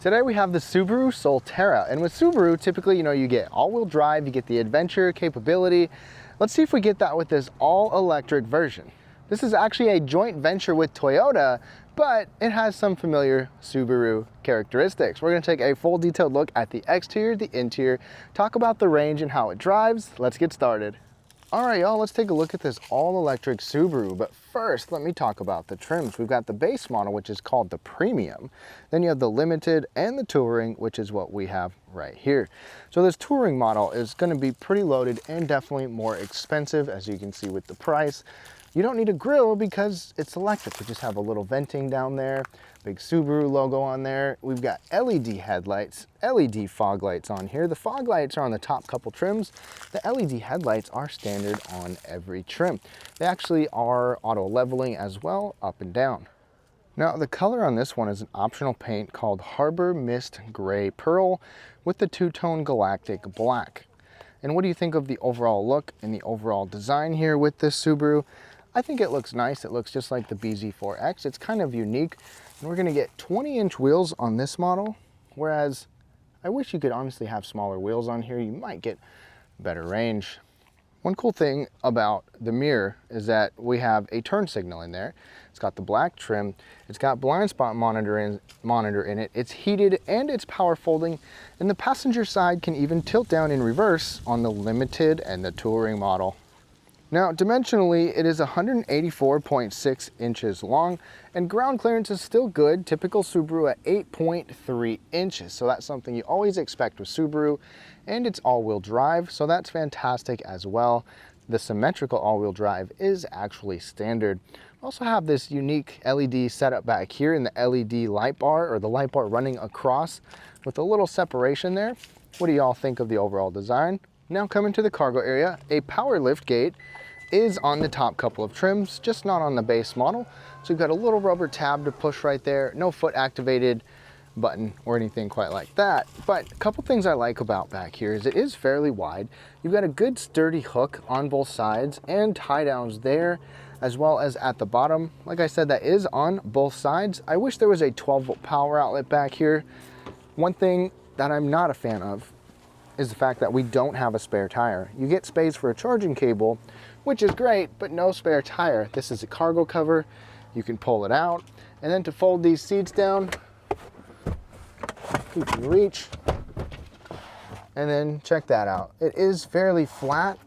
Today we have the Subaru Solterra, and with Subaru, typically, you get all-wheel drive, you get the adventure capability. Let's see if we get that with this all-electric version. This is actually a joint venture with Toyota, but it has some familiar Subaru characteristics. We're gonna take a full detailed look at the exterior, the interior, talk about the range and how it drives. Let's get started. All right, y'all, let's take a look at this all-electric Subaru, but first, let me talk about the trims. We've got the base model, which is called the Premium. Then you have the Limited and the Touring, which is what we have right here. So this Touring model is gonna be pretty loaded and definitely more expensive, as you can see with the price. You don't need a grille because it's electric. We just have a little venting down there, big Subaru logo on there. We've got LED headlights, LED fog lights on here. The fog lights are on the top couple trims. The LED headlights are standard on every trim. They actually are auto leveling as well, up and down. Now the color on this one is an optional paint called Harbor Mist Gray Pearl with the two-tone galactic black. And what do you think of the overall look and the overall design here with this Subaru? I think it looks nice. It looks just like the BZ4X. It's kind of unique. And we're gonna get 20-inch wheels on this model, whereas I wish you could honestly have smaller wheels on here. You might get better range. One cool thing about the mirror is that we have a turn signal in there. It's got the black trim. It's got blind spot monitor in it. It's heated and it's power folding. And the passenger side can even tilt down in reverse on the Limited and the Touring model. Now, dimensionally, it is 184.6 inches long, and ground clearance is still good, typical Subaru at 8.3 inches. So that's something you always expect with Subaru, and it's all-wheel drive, so that's fantastic as well. The symmetrical all-wheel drive is actually standard. We also have this unique LED setup back here in the LED light bar, or the light bar running across with a little separation there. What do y'all think of the overall design? Now coming to the cargo area, a power lift gate is on the top couple of trims, just not on the base model. So you've got a little rubber tab to push right there, no foot activated button or anything quite like that. But a couple things I like about back here is it is fairly wide. You've got a good sturdy hook on both sides and tie downs there, as well as at the bottom. Like I said, that is on both sides. I wish there was a 12-volt power outlet back here. One thing that I'm not a fan of is the fact that we don't have a spare tire. You get space for a charging cable, which is great, but no spare tire. This is a cargo cover. You can pull it out. And then to fold these seats down, you can reach. And then check that out. It is fairly flat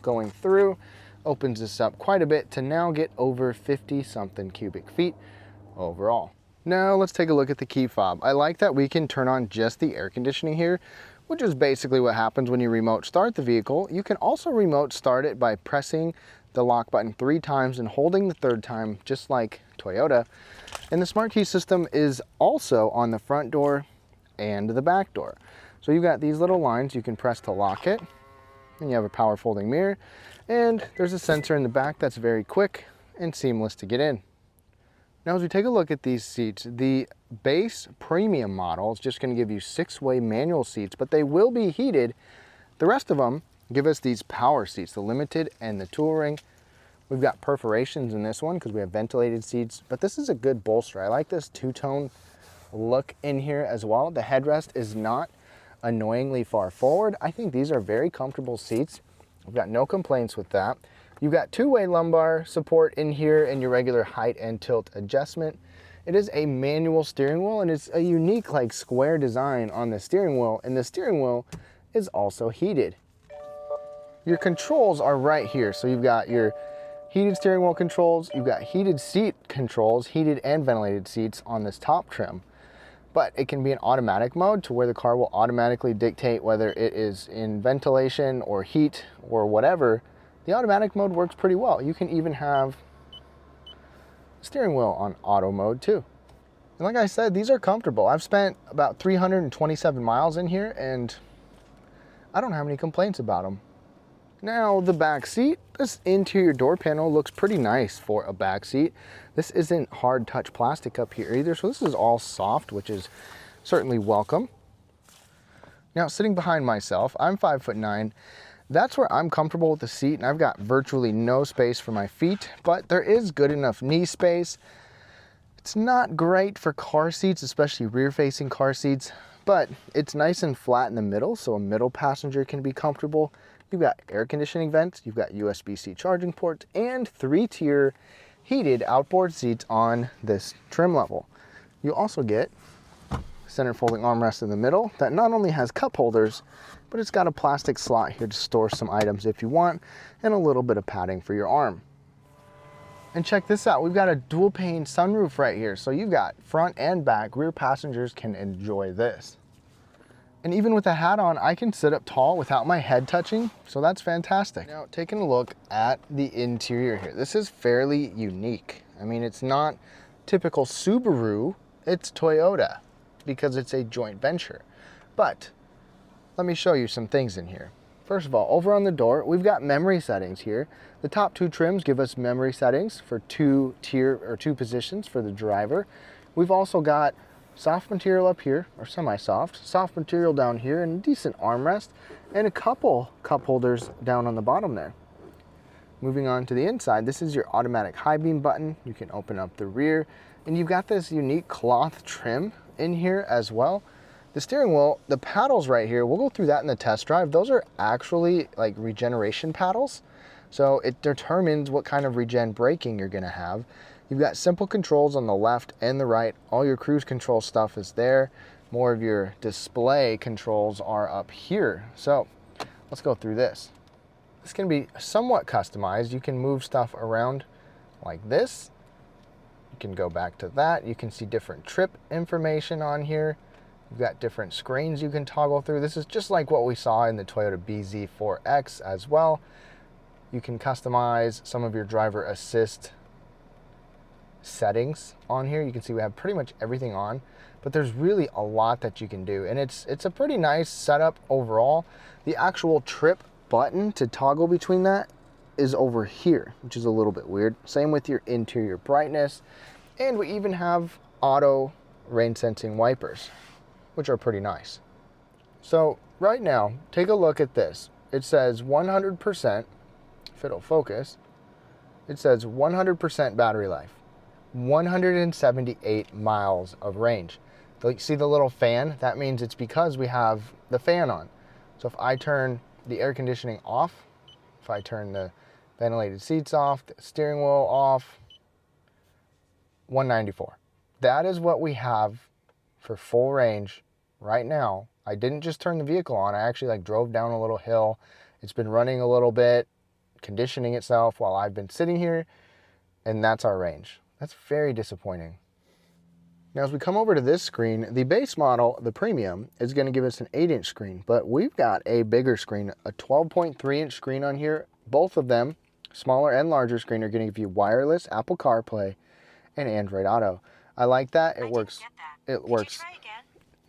going through. Opens this up quite a bit to now get over 50-something cubic feet overall. Now let's take a look at the key fob. I like that we can turn on just the air conditioning here, which is basically what happens when you remote start the vehicle. You can also remote start it by pressing the lock button 3 times and holding the 3rd time, just like Toyota. And the smart key system is also on the front door and the back door. So you've got these little lines you can press to lock it, and you have a power folding mirror, and there's a sensor in the back that's very quick and seamless to get in. Now, as we take a look at these seats, the base Premium model is just going to give you 6-way manual seats, but they will be heated. The rest of them give us these power seats, the Limited and the Touring. We've got perforations in this one because we have ventilated seats, but this is a good bolster. I like this two-tone look in here as well. The headrest is not annoyingly far forward. I think these are very comfortable seats. We've got no complaints with that. You've got 2-way lumbar support in here and your regular height and tilt adjustment. It is a manual steering wheel, and it's a unique square design on the steering wheel, and the steering wheel is also heated. Your controls are right here. So you've got your heated steering wheel controls, you've got heated seat controls, heated and ventilated seats on this top trim. But it can be an automatic mode to where the car will automatically dictate whether it is in ventilation or heat or whatever. The automatic mode works pretty well. You can even have steering wheel on auto mode too. And like I said, these are comfortable. I've spent about 327 miles in here and I don't have any complaints about them. Now the back seat, this interior door panel looks pretty nice for a back seat. This isn't hard touch plastic up here either, so this is all soft, which is certainly welcome. Now sitting behind myself, I'm 5'9". That's where I'm comfortable with the seat, and I've got virtually no space for my feet, but there is good enough knee space It's not great for car seats, especially rear-facing car seats, but it's nice and flat in the middle, so a middle passenger can be comfortable. You've got air conditioning vents, you've got USB-C charging ports, and 3-tier heated outboard seats on this trim level. You also get center folding armrest in the middle that not only has cup holders, but it's got a plastic slot here to store some items if you want, and a little bit of padding for your arm. And check this out, we've got a dual pane sunroof right here, so you've got front and back, rear passengers can enjoy this. And even with a hat on, I can sit up tall without my head touching, so that's fantastic. Now, taking a look at the interior here, this is fairly unique. I mean, it's not typical Subaru, it's Toyota, because it's a joint venture. But let me show you some things in here. First of all, over on the door, we've got memory settings here. The top 2 trims give us memory settings for 2 positions for the driver. We've also got soft material up here, or semi-soft, soft material down here, and a decent armrest, and a couple cup holders down on the bottom there. Moving on to the inside, this is your automatic high beam button. You can open up the rear, and you've got this unique cloth trim in here as well. The steering wheel, the paddles right here, we'll go through that in the test drive. Those are actually like regeneration paddles. So it determines what kind of regen braking you're gonna have. You've got simple controls on the left and the right. All your cruise control stuff is there. More of your display controls are up here. So let's go through this. This can be somewhat customized. You can move stuff around like this. You can go back to that. You can see different trip information on here. You've got different screens you can toggle through. This is just like what we saw in the Toyota BZ4X as well. You can customize some of your driver assist settings on here. You can see we have pretty much everything on, but there's really a lot that you can do, and it's a pretty nice setup overall. The actual trip button to toggle between that is over here, which is a little bit weird. Same with your interior brightness, and we even have auto rain sensing wipers, which are pretty nice. So right now, take a look at this. It says 100%, if it'll focus, it says 100% battery life, 178 miles of range. See the little fan? That means it's because we have the fan on. So if I turn the air conditioning off, if I turn the ventilated seats off, the steering wheel off, 194. That is what we have for full range right now. I didn't just turn the vehicle on, I actually drove down a little hill. It's been running a little bit, conditioning itself while I've been sitting here, and that's our range. That's very disappointing. Now as we come over to this screen, the base model, the premium, is going to give us an 8-inch screen, but we've got a bigger screen, a 12.3-inch screen on here. Both of them, smaller and larger screen, are going to give you wireless Apple CarPlay and Android Auto. I like that. It works. It works.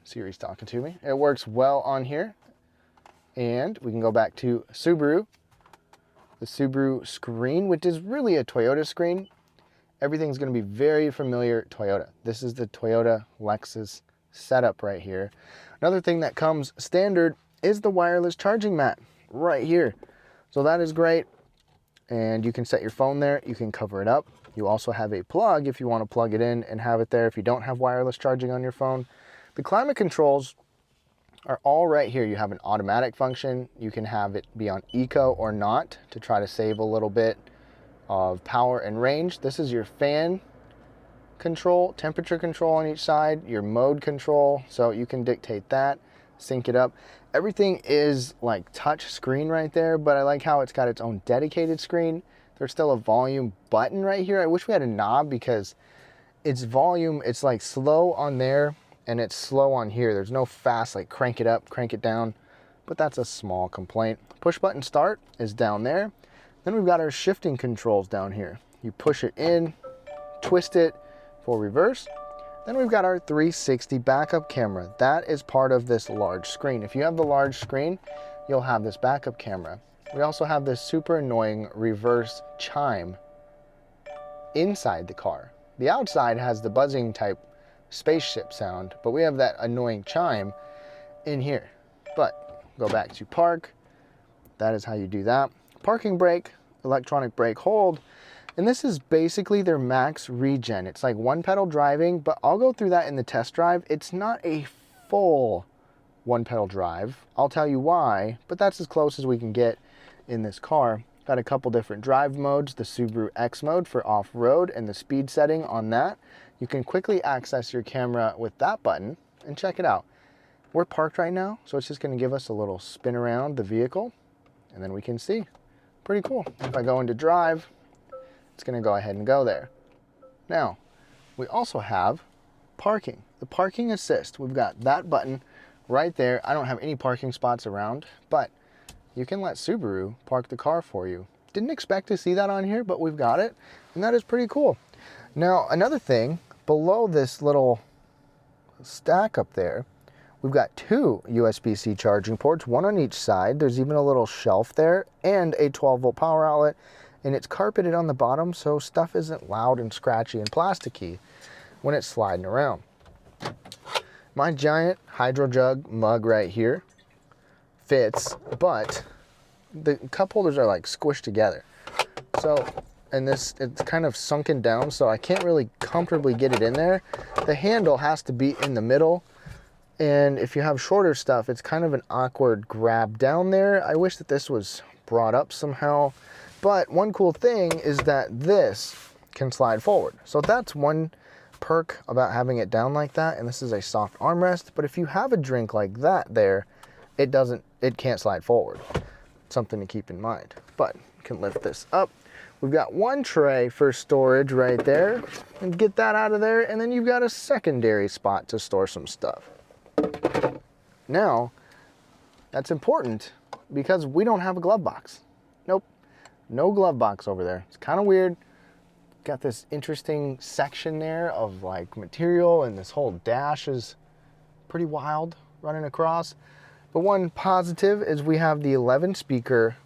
Siri's talking to me. It works well on here. And we can go back to Subaru. The Subaru screen, which is really a Toyota screen. Everything's going to be very familiar Toyota. This is the Toyota Lexus setup right here. Another thing that comes standard is the wireless charging mat right here. So that is great. And you can set your phone there. You can cover it up. You also have a plug if you want to plug it in and have it there if you don't have wireless charging on your phone. The climate controls are all right here. You have an automatic function. You can have it be on eco or not to try to save a little bit of power and range. This is your fan control, temperature control on each side, your mode control, so you can dictate that, sync it up. Everything is like touch screen right there, but I like how it's got its own dedicated screen. There's still a volume button right here. I wish we had a knob because it's volume, it's like slow on there and it's slow on here. There's no fast like crank it up, crank it down, but that's a small complaint. Push button start is down there. Then we've got our shifting controls down here. You push it in, twist it for reverse. Then we've got our 360 backup camera. That is part of this large screen. If you have the large screen, you'll have this backup camera. We also have this super annoying reverse chime inside the car. The outside has the buzzing type spaceship sound, but we have that annoying chime in here. But go back to park. That is how you do that. Parking brake, electronic brake hold, And this is basically their max regen. It's like one pedal driving, but I'll go through that in the test drive. It's not a full one pedal drive. I'll tell you why, but that's as close as we can get in this car. Got a couple different drive modes, the Subaru X mode for off-road and the speed setting on that. You can quickly access your camera with that button and check it out. We're parked right now, so it's just gonna give us a little spin around the vehicle and then we can see. Pretty cool. If I go into drive, it's gonna go ahead and go there. Now, we also have parking, the parking assist. We've got that button right there. I don't have any parking spots around, but you can let Subaru park the car for you. Didn't expect to see that on here, but we've got it, and that is pretty cool. Now, another thing, below this little stack up there, we've got two USB-C charging ports, one on each side. There's even a little shelf there and a 12-volt power outlet, and it's carpeted on the bottom so stuff isn't loud and scratchy and plasticky when it's sliding around. My giant hydro jug mug right here fits, but the cup holders are like squished together. So, and this, it's kind of sunken down, so I can't really comfortably get it in there. The handle has to be in the middle, and if you have shorter stuff, it's kind of an awkward grab down there. I wish that this was brought up somehow, but one cool thing is that this can slide forward. So that's one perk about having it down like that, and this is a soft armrest, but if you have a drink like that there, it can't slide forward. Something to keep in mind, but you can lift this up. We've got one tray for storage right there, and get that out of there, and then you've got a secondary spot to store some stuff. Now, that's important because we don't have a glove box. Nope, no glove box over there. It's kind of weird. Got this interesting section there of like material, and this whole dash is pretty wild running across. But one positive is we have the 11 speaker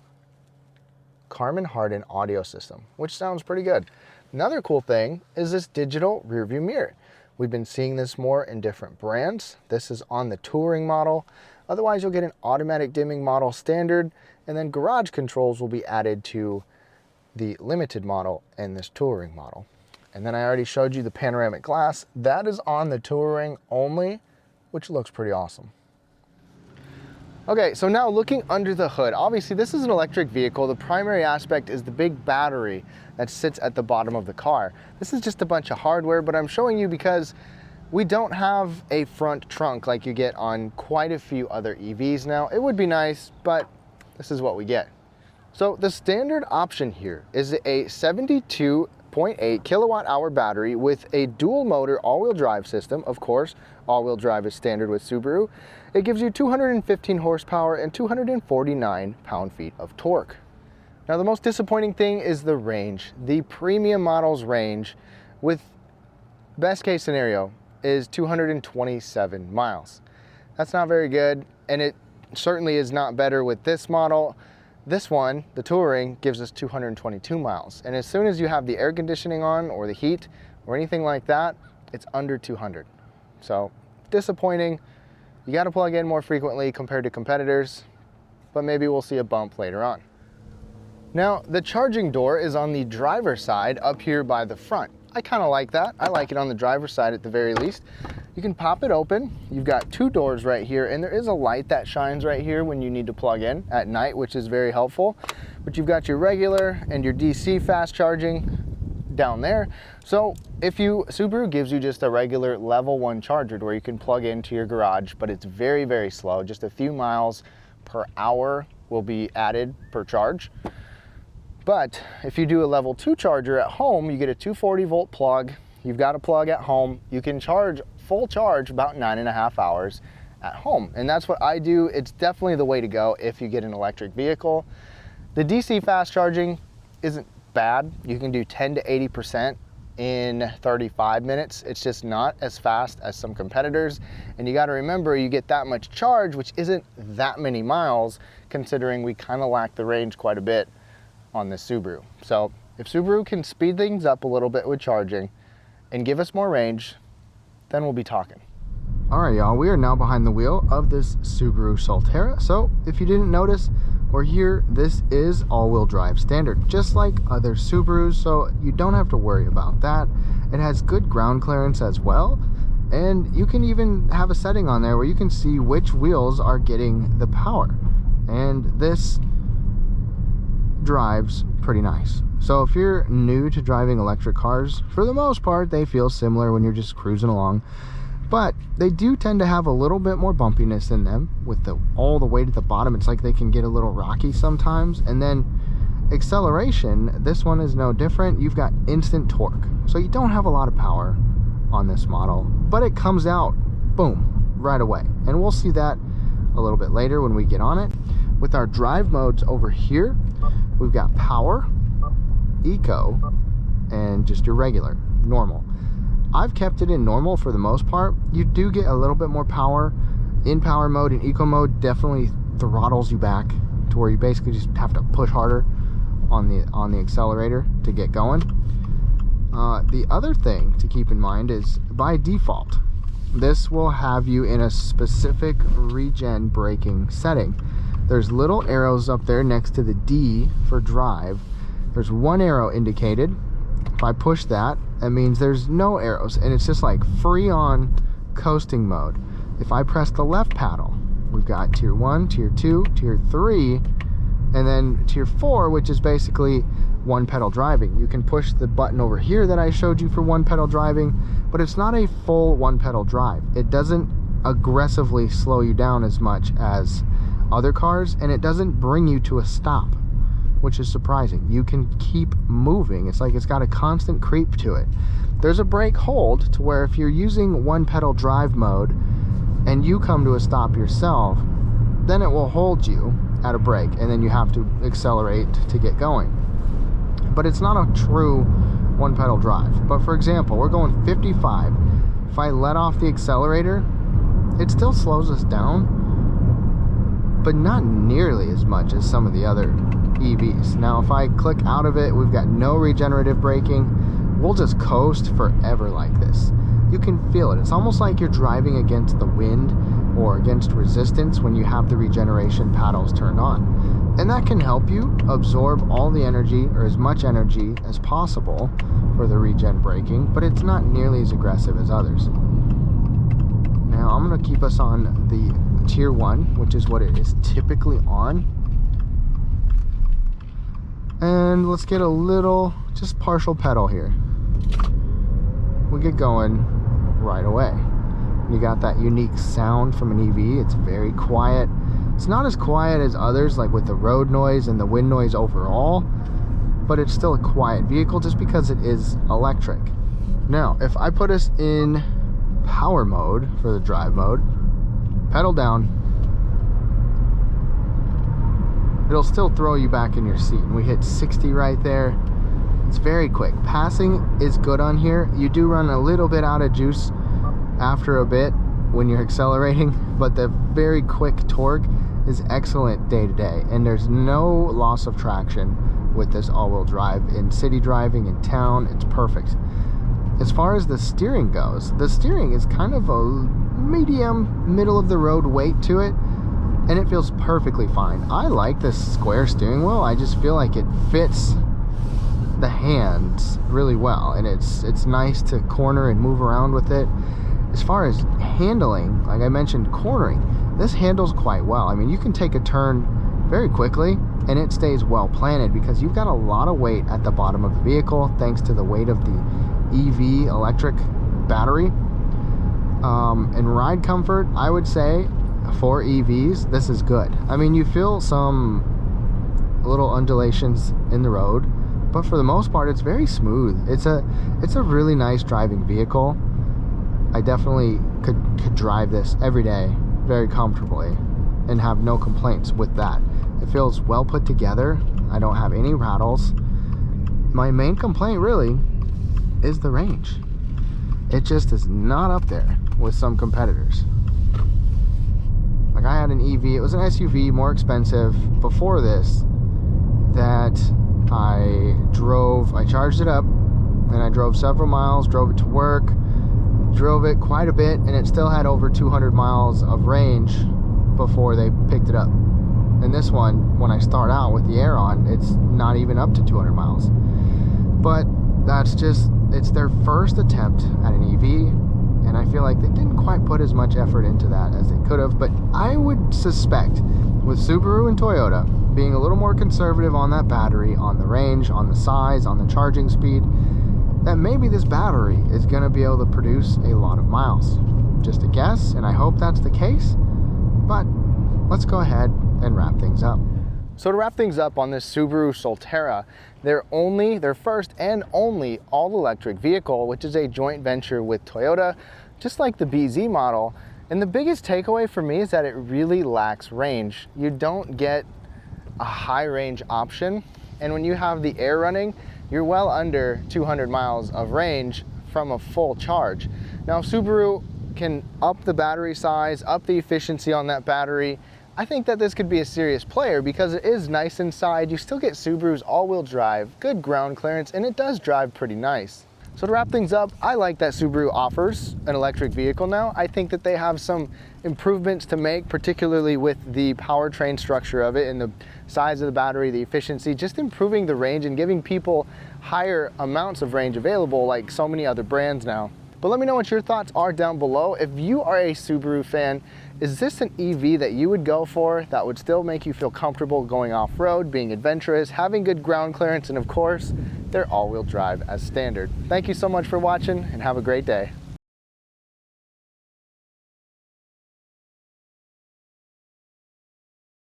Carmen Harden audio system, which sounds pretty good. Another cool thing is this digital rear view mirror. We've been seeing this more in different brands. This is on the touring model. Otherwise, you'll get an automatic dimming model standard, and then garage controls will be added to the limited model and this touring model. And then I already showed you the panoramic glass. That is on the touring only, which looks pretty awesome. Okay, so now looking under the hood, obviously this is an electric vehicle. The primary aspect is the big battery that sits at the bottom of the car. This is just a bunch of hardware, but I'm showing you because we don't have a front trunk like you get on quite a few other EVs now. It would be nice, but this is what we get. So the standard option here is a 72.8 kilowatt hour battery with a dual motor all-wheel drive system. Of course, all-wheel drive is standard with Subaru. It gives you 215 horsepower and 249 pound-feet of torque. Now the most disappointing thing is the range. The premium models range with best case scenario is 227 miles. That's not very good, and it certainly is not better with this model. This one, the Touring, gives us 222 miles. And as soon as you have the air conditioning on or the heat or anything like that, it's under 200. So disappointing. You got to plug in more frequently compared to competitors, but maybe we'll see a bump later on. Now, the charging door is on the driver's side up here by the front. I kind of like that. I like it on the driver's side at the very least. You can pop it open. You've got two doors right here, and there is a light that shines right here when you need to plug in at night, which is very helpful. But you've got your regular and your DC fast charging down there. So if Subaru gives you just a regular level 1 charger where you can plug into your garage, but it's very, very slow. Just a few miles per hour will be added per charge. But if you do a level 2 charger at home, you get a 240 volt plug. You've got a plug at home. You can charge full charge about 9.5 hours at home. And that's what I do. It's definitely the way to go if you get an electric vehicle. The DC fast charging isn't bad. You can do 10 to 80% in 35 minutes. It's just not as fast as some competitors. And you got to remember, you get that much charge, which isn't that many miles, considering we kind of lack the range quite a bit on this Subaru. So if Subaru can speed things up a little bit with charging and give us more range, then we'll be talking. All right, y'all, we are now behind the wheel of this Subaru Solterra. So if you didn't notice, Or here, this is all-wheel drive standard, just like other Subarus, so you don't have to worry about that. It has good ground clearance as well, and you can even have a setting on there where you can see which wheels are getting the power, and this drives pretty nice. So if you're new to driving electric cars, for the most part they feel similar when you're just cruising along, but they do tend to have a little bit more bumpiness in them with all the weight at the bottom. It's like they can get a little rocky sometimes. And then acceleration, this one is no different. You've got instant torque, so you don't have a lot of power on this model, but it comes out boom right away, and we'll see that a little bit later when we get on it. With our drive modes over here, we've got power, eco, and just your regular normal. I've kept it in normal for the most part. You do get a little bit more power in power mode, and eco mode definitely throttles you back to where you basically just have to push harder on the accelerator to get going. The other thing to keep in mind is by default, this will have you in a specific regen braking setting. There's little arrows up there next to the D for drive. There's one arrow indicated. If I push that, that means there's no arrows, and it's just like free on coasting mode. If I press the left paddle, we've got tier 1, tier 2, tier 3, and then tier 4, which is basically one pedal driving. You can push the button over here that I showed you for one pedal driving, but it's not a full one pedal drive. It doesn't aggressively slow you down as much as other cars, and it doesn't bring you to a stop, which is surprising. You can keep moving. It's like it's got a constant creep to it. There's a brake hold to where if you're using one pedal drive mode and you come to a stop yourself, then it will hold you at a brake, and then you have to accelerate to get going. But it's not a true one pedal drive. But for example, we're going 55. If I let off the accelerator, it still slows us down, but not nearly as much as some of the other EVs. Now if I click out of it, we've got no regenerative braking. We'll just coast forever like this. You can feel it. It's almost like you're driving against the wind or against resistance when you have the regeneration paddles turned on. And that can help you absorb all the energy, or as much energy as possible, for the regen braking, but it's not nearly as aggressive as others. Now I'm going to keep us on the tier 1, which is what it is typically on. And let's get a little, just partial pedal here. We get going right away. You got that unique sound from an EV. It's very quiet. It's not as quiet as others, like with the road noise and the wind noise overall, but it's still a quiet vehicle just because it is electric. Now, if I put us in power mode for the drive mode, pedal down, it'll still throw you back in your seat. And we hit 60 right there. It's very quick. Passing is good on here. You do run a little bit out of juice after a bit when you're accelerating, but the very quick torque is excellent day to day, and there's no loss of traction with this all-wheel drive. In city driving, in town, it's perfect. As far as the steering goes, the steering is kind of a medium, middle of the road weight to it, and it feels perfectly fine. I like this square steering wheel. I just feel like it fits the hands really well, and it's nice to corner and move around with it. As far as handling, like I mentioned, cornering, this handles quite well. I mean, you can take a turn very quickly and it stays well planted because you've got a lot of weight at the bottom of the vehicle thanks to the weight of the EV electric battery. And ride comfort, I would say for EVs, this is good. I mean, you feel some little undulations in the road, but for the most part it's very smooth. It's a really nice driving vehicle. I definitely could drive this every day very comfortably and have no complaints with that. It feels well put together. I don't have any rattles. My main complaint really is the range. It just is not up there with some competitors. Like I had an EV, it was an SUV, more expensive before this, that I charged it up and I drove several miles, drove it to work, drove it quite a bit, and it still had over 200 miles of range before they picked it up. And this one, when I start out with the air on, it's not even up to 200 miles. But that's just, it's their first attempt at an EV, and I feel like they didn't quite put as much effort into that as they could have. But I would suspect with Subaru and Toyota being a little more conservative on that battery, on the range, on the size, on the charging speed, that maybe this battery is going to be able to produce a lot of miles. Just a guess, and I hope that's the case, but let's go ahead and wrap things up. So to wrap things up on this Subaru Solterra, their first and only all-electric vehicle, which is a joint venture with Toyota, just like the BZ model. And the biggest takeaway for me is that it really lacks range. You don't get a high range option, and when you have the air running, you're well under 200 miles of range from a full charge. Now, if Subaru can up the battery size, up the efficiency on that battery, I think that this could be a serious player because it is nice inside. You still get Subaru's all-wheel drive, good ground clearance, and it does drive pretty nice. So to wrap things up, I like that Subaru offers an electric vehicle now. I think that they have some improvements to make, particularly with the powertrain structure of it and the size of the battery, the efficiency, just improving the range and giving people higher amounts of range available like so many other brands now. But let me know what your thoughts are down below. If you are a Subaru fan, is this an EV that you would go for that would still make you feel comfortable going off-road, being adventurous, having good ground clearance, and of course, their all-wheel drive as standard? Thank you so much for watching and have a great day.